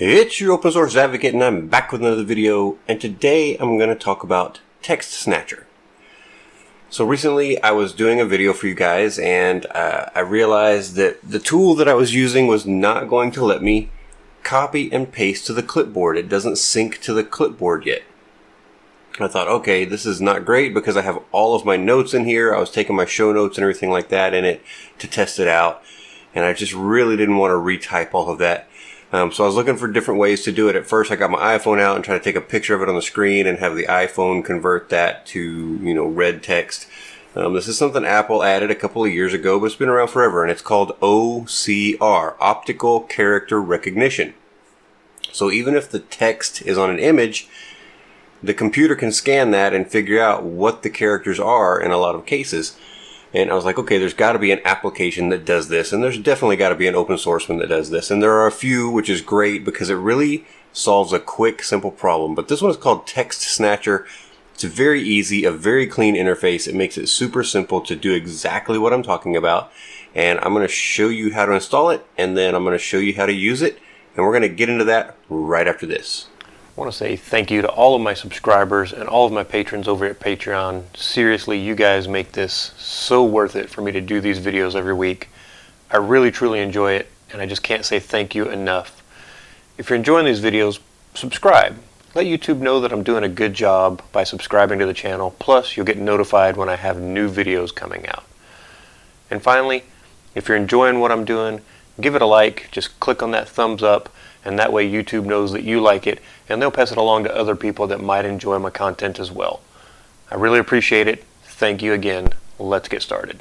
It's your open source advocate, and I'm back with another video, and today I'm going to talk about TextSnatcher. So recently I was doing a video for you guys, and I realized that the tool that I was using was not going to let me copy and paste to the clipboard. It doesn't sync to the clipboard yet. I thought, okay, this is not great because I have all of my notes in here. I was taking my show notes and everything like that in it to test it out, and I just really didn't want to retype all of that. So I was looking for different ways to do it. At first, I got my iPhone out and tried to take a picture of it on the screen and have the iPhone convert that to, red text. This is something Apple added a couple of years ago, but it's been around forever, and it's called OCR, Optical Character Recognition. So even if the text is on an image, the computer can scan that and figure out what the characters are in a lot of cases. And I was like, okay, there's got to be an application that does this, and there's definitely got to be an open source one that does this. And there are a few, which is great because it really solves a quick, simple problem. But this one is called TextSnatcher. It's very easy, a very clean interface. It makes it super simple to do exactly what I'm talking about. And I'm going to show you how to install it, and then I'm going to show you how to use it. And we're going to get into that right after this. I want to say thank you to all of my subscribers and all of my patrons over at Patreon. Seriously, you guys make this so worth it for me to do these videos every week. I really truly enjoy it, and I just can't say thank you enough. If you're enjoying these videos, subscribe. Let YouTube know that I'm doing a good job by subscribing to the channel. Plus, you'll get notified when I have new videos coming out. And finally, if you're enjoying what I'm doing, give it a like. Just click on that thumbs up, and that way YouTube knows that you like it, and they'll pass it along to other people that might enjoy my content as well. I really appreciate it. Thank you again. Let's get started.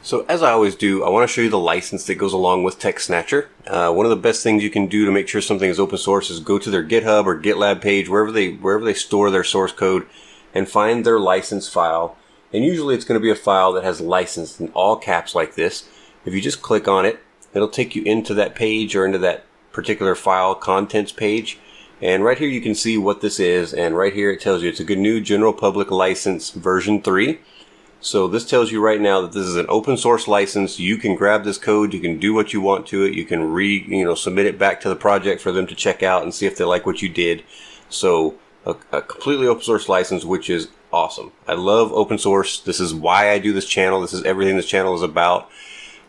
So as I always do, I want to show you the license that goes along with TextSnatcher. One of the best things you can do to make sure something is open source is go to their GitHub or GitLab page, wherever they store their source code, and find their license file. And usually it's going to be a file that has licensed in all caps like this. If you just click on it, it'll take you into that page or into that particular file contents page, and right here you can see what this is, and right here it tells you it's a GNU General Public License version 3. So this tells you right now that this is an open source license. You can grab this code, you can do what you want to it, you can submit it back to the project for them to check out and see if they like what you did. So a completely open source license, which is awesome. I love open source. This is why I do this channel. This is everything this channel is about.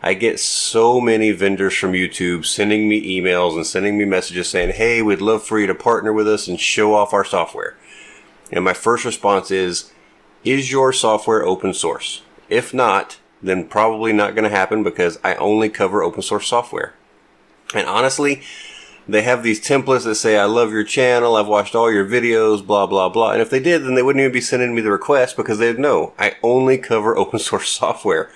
I get so many vendors from YouTube sending me emails and sending me messages saying, hey, we'd love for you to partner with us and show off our software. And my first response is your software open source? If not, then probably not going to happen because I only cover open source software. And honestly, they have these templates that say, I love your channel, I've watched all your videos, blah, blah, blah. And if they did, then they wouldn't even be sending me the request because they'd know I only cover open source software.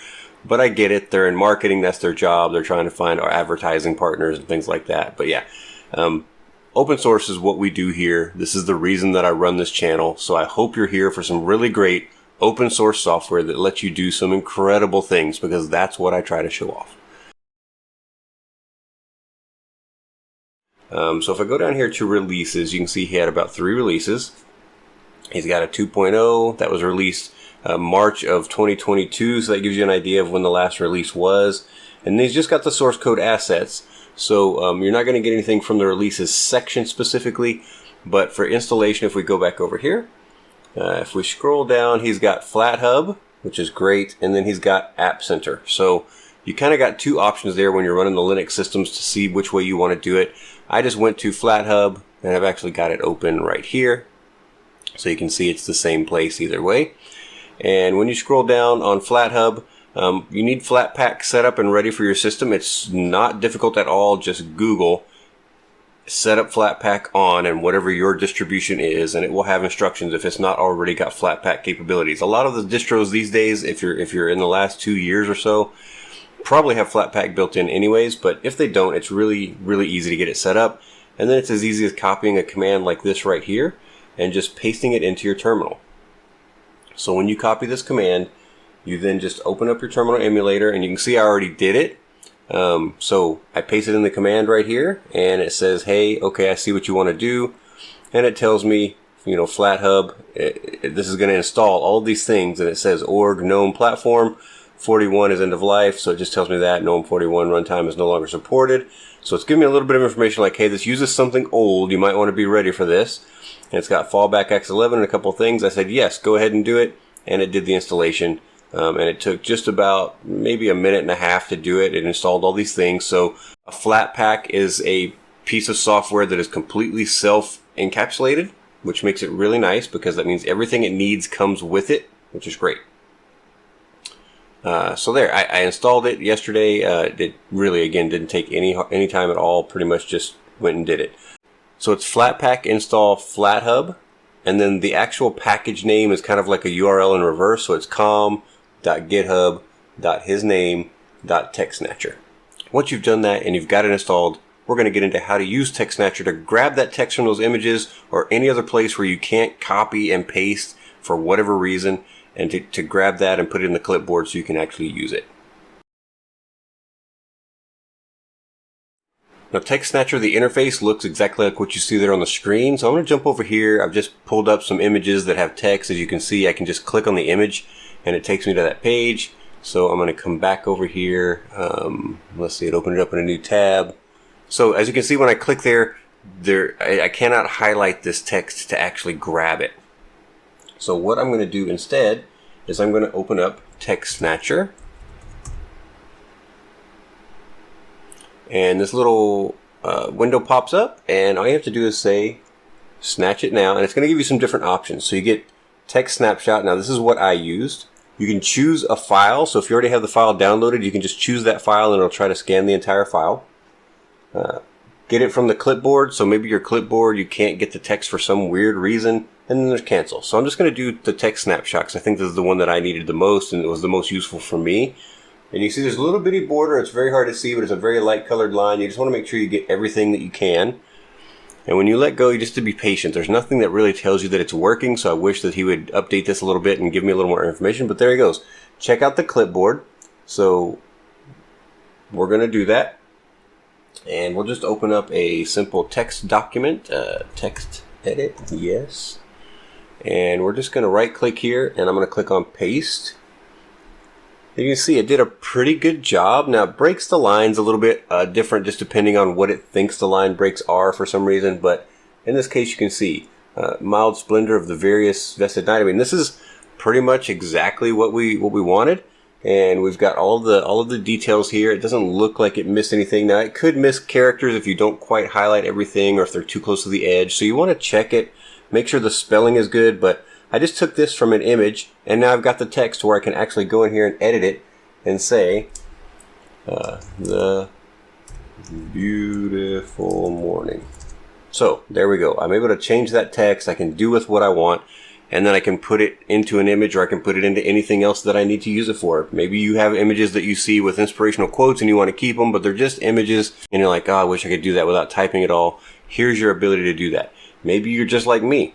But I get it. They're in marketing. That's their job. They're trying to find our advertising partners and things like that. But yeah, open source is what we do here. This is the reason that I run this channel. So I hope you're here for some really great open source software that lets you do some incredible things, because that's what I try to show off. So if I go down here to releases, you can see he had about 3 releases. He's got a 2.0 that was released March of 2022, so that gives you an idea of when the last release was. And he's just got the source code assets, so you're not going to get anything from the releases section specifically. But for installation, if we go back over here, if we scroll down, he's got Flathub, which is great, and then he's got App Center. So you kind of got 2 options there when you're running the Linux systems to see which way you want to do it. I just went to Flathub, and I've actually got it open right here, so you can see it's the same place either way. And when you scroll down on Flathub, you need Flatpak set up and ready for your system. It's not difficult at all. Just Google set up Flatpak on and whatever your distribution is, and it will have instructions if it's not already got Flatpak capabilities. A lot of the distros these days, if you're in the last 2 years or so, probably have Flatpak built in anyways, but if they don't, it's really, really easy to get it set up. And then it's as easy as copying a command like this right here and just pasting it into your terminal. So when you copy this command, you then just open up your terminal emulator, and you can see I already did it. So I pasted in the command right here, and it says, hey, okay, I see what you want to do. And it tells me, Flathub, this is going to install all these things, and it says org gnome platform 41 is end of life, so it just tells me that GNOME 41 runtime is no longer supported. So it's giving me a little bit of information like, hey, this uses something old, you might want to be ready for this. And it's got fallback X11 and a couple of things. I said, yes, go ahead and do it. And it did the installation. And it took just about maybe a minute and a half to do it. It installed all these things. So a Flatpak is a piece of software that is completely self-encapsulated, which makes it really nice because that means everything it needs comes with it, which is great. So there, I installed it yesterday. It really, again, didn't take any time at all. Pretty much just went and did it. So it's Flatpak install Flathub, and then the actual package name is kind of like a URL in reverse. So it's com.github.hisname.TextSnatcher. Once you've done that and you've got it installed, we're going to get into how to use TextSnatcher to grab that text from those images or any other place where you can't copy and paste for whatever reason, and to grab that and put it in the clipboard so you can actually use it. Now TextSnatcher, the interface looks exactly like what you see there on the screen. So I'm going to jump over here. I've just pulled up some images that have text. As you can see, I can just click on the image and it takes me to that page. So I'm going to come back over here. Let's see, it opened it up in a new tab. So as you can see, when I click there, I cannot highlight this text to actually grab it. So what I'm going to do instead is I'm going to open up TextSnatcher. And this little window pops up, and all you have to do is say, snatch it now, and it's going to give you some different options. So you get text snapshot. Now this is what I used. You can choose a file. So if you already have the file downloaded, you can just choose that file and it'll try to scan the entire file. Get it from the clipboard. So maybe your clipboard, you can't get the text for some weird reason. And then there's cancel. So I'm just going to do the text snapshot because I think this is the one that I needed the most and it was the most useful for me. And you see there's a little bitty border. It's very hard to see, but it's a very light colored line. You just want to make sure you get everything that you can. And when you let go, you just have to be patient. There's nothing that really tells you that it's working, so I wish that he would update this a little bit and give me a little more information. But there he goes. Check out the clipboard. So we're going to do that. And we'll just open up a simple text document. Text edit, yes. And we're just going to right click here, and I'm going to click on paste. You can see it did a pretty good job. Now it breaks the lines a little bit different just depending on what it thinks the line breaks are for some reason. But in this case you can see mild splendor of the various vested night. I mean, this is pretty much exactly what we wanted. And we've got all of the details here. It doesn't look like it missed anything. Now it could miss characters if you don't quite highlight everything or if they're too close to the edge. So you want to check it, make sure the spelling is good. But I just took this from an image, and now I've got the text where I can actually go in here and edit it and say, the beautiful morning. So there we go. I'm able to change that text. I can do with what I want, and then I can put it into an image, or I can put it into anything else that I need to use it for. Maybe you have images that you see with inspirational quotes and you want to keep them, but they're just images, and you're like, oh, I wish I could do that without typing it all. Here's your ability to do that. Maybe you're just like me,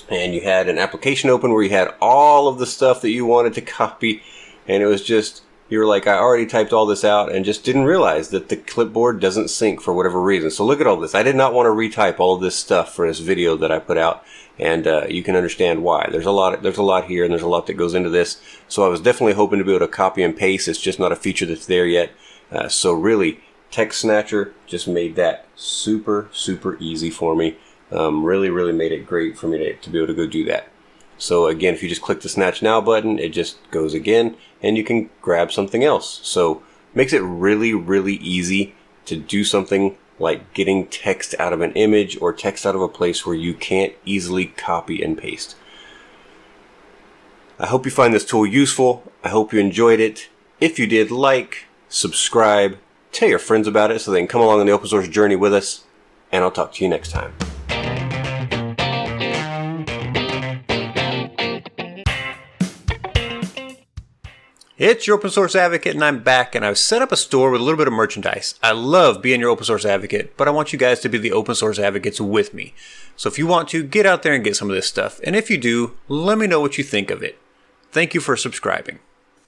and you had an application open where you had all of the stuff that you wanted to copy, and it was just, you were like, I already typed all this out and just didn't realize that the clipboard doesn't sync for whatever reason. So look at all this. I did not want to retype all of this stuff for this video that I put out, and you can understand why. There's a lot here, and there's a lot that goes into this. So I was definitely hoping to be able to copy and paste. It's just not a feature that's there yet. So really, TextSnatcher just made that super, super easy for me. Really made it great for me to be able to go do that. So again, if you just click the Snatch Now button, it just goes again, and you can grab something else. So makes it really easy to do something like getting text out of an image or text out of a place where you can't easily copy and paste. I hope you find this tool useful. I hope you enjoyed it. If you did, like, subscribe, tell your friends about it so they can come along on the open source journey with us, and I'll talk to you next time. It's your open source advocate, and I'm back, and I've set up a store with a little bit of merchandise. I love being your open source advocate, but I want you guys to be the open source advocates with me. So if you want to, get out there and get some of this stuff. And if you do, let me know what you think of it. Thank you for subscribing.